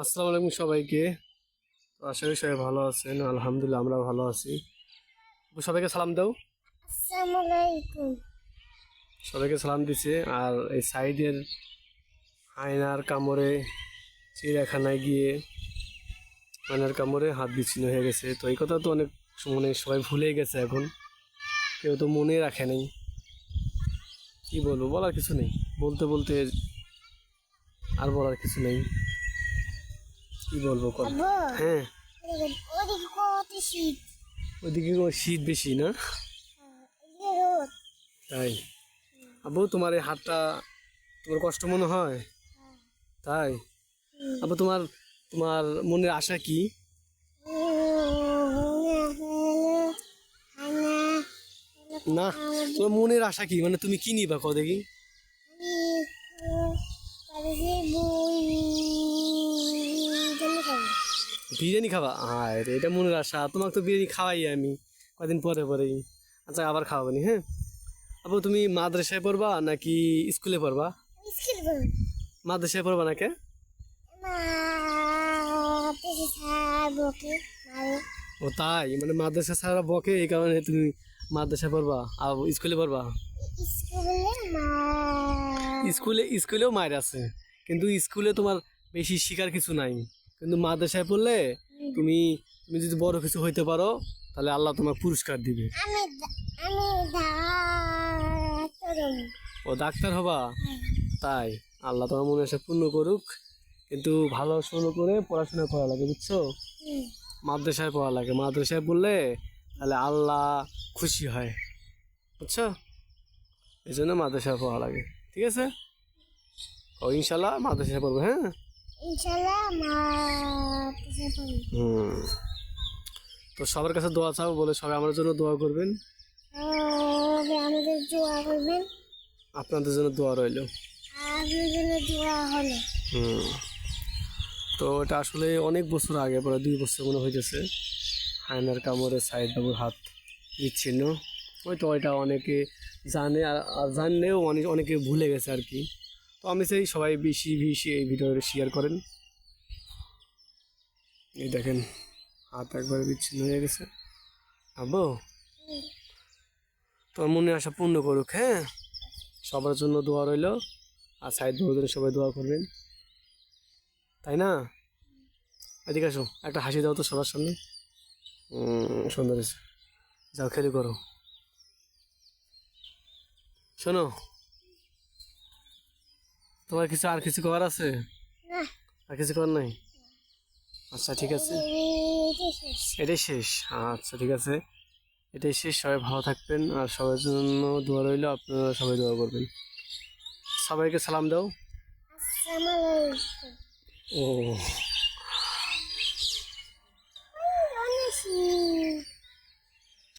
আসসালামু আলাইকুম সবাইকে। তো আশা করি সবাই ভালো আছেন। আলহামদুলিল্লাহ আমরা ভালো আছি। সবাইকে সালাম দাও। আসসালামু আলাইকুম। সবাইকে সালাম দিছে। আর এই সাইডের আয়নার কামড়ে চিড়িয়াখানায় গিয়ে আয়নার কামড়ে হাত বিচ্ছিন্ন হয়ে গেছে। তো এই কথা তো অনেক মানে সবাই ভুলে গেছে এখন, কেউ তো মনে রাখে নাই। কি বলবো, বলার কিছু নেই। বলতে বলতে আর বলার কিছু নেই। কি বলবো কল। আব্বু, হ্যাঁ, ওদিকে কত শীত। ওইদিকে শীত বেশি না? এদিকে রোদ। তাই? আবু, তোমার এই হাতটা তোমার কষ্ট মনে হয়? তাই? আবু, তোমার তোমার মনের আশা কি? না, তোমার মনের আশা কি, মানে তুমি কি নিবা কও দেখি? বিরিয়ানি খাবা? আরে এটা মনের আশা, তোমাকে তো বিরিয়ানি খাওয়াই আমি কদিন পরে পরেই। আচ্ছা, আবার খাওয়াবানি। হ্যাঁ আবু, তুমি মাদ্রাসায় পড়বা নাকি স্কুলে পড়বা? মাদ্রাসায় পড়বা নাকি? ও তাই, মানে মাদ্রাসা ছাড়া বকে, এই কারণে তুমি মাদ্রাসায় পড়বা আর স্কুলে পড়বা? স্কুলেও মায়ের আছে, কিন্তু স্কুলে তোমার বেশি শিকার কিছু নাই। কিন্তু মাদ্রাসায় পড়লে তুমি তুমি যদি বড় কিছু হইতে পারো, তাহলে আল্লাহ তোমার পুরস্কার দিবে। ও ডাক্তার হবা? তাই? আল্লাহ তোমার মনে আশা পূর্ণ করুক। কিন্তু ভালো শুরু করে পড়াশোনা করা লাগে, বুঝছো? মাদ্রাসায় পড়া লাগে। মাদ্রাসায় পড়লে তাহলে আল্লাহ খুশি হয়, বুঝছো? এই জন্য মাদ্রাসায় পড়া লাগে। ঠিক আছে? ও ইনশাল্লাহ মাদ্রাসায় পড়বো। হ্যাঁ, হুম। তো সবার কাছে দোয়া চাও, বলে সবাই আমার জন্য দোয়া করবেন। আমাদের দোয়া করবেন। আপনাদের জন্য দোয়া রইল। আপনাদের জন্য দোয়া হলো। হুম। তো এটা আসলে অনেক বছর আগে, প্রায় 2 বছর মনে হইতেছে, আয়নার কামড়ে সাইড বাবুর হাত বিচ্ছিন্ন। ওই তো ওইটা অনেকে জানে, আর জানলেও অনেকে ভুলে গেছে আর কি। তো আমি চাই সবাই বেশি বেশি এই ভিডিওটা শেয়ার করেন। এই দেখেন, হাত একবারে বিচ্ছিন্ন হয়ে গেছে। আব্বু, তোমার মনে আশা পূর্ণ করুক। হ্যাঁ, সবার জন্য দোয়া রইল। আর সাইড বাবুর জন্য সবাই দোয়া করবেন, তাই না? এদিকে আসো, একটা হাসি দাও তো সবার সামনে। সুন্দর হয়েছে। যাও, খেলি করো। শোনো, তোমার আর কিছু করার আছে? আর কিছু করার নাই? আচ্ছা ঠিক আছে, এটাই শেষ। আচ্ছা ঠিক আছে, এটাই শেষ। সবাই ভালো থাকবেন, আর সবার জন্য দোয়া রইল। আপনারা সবাই দোয়া করবেন। সবাইকে সালাম দাও। আসসালামু আলাইকুম। ও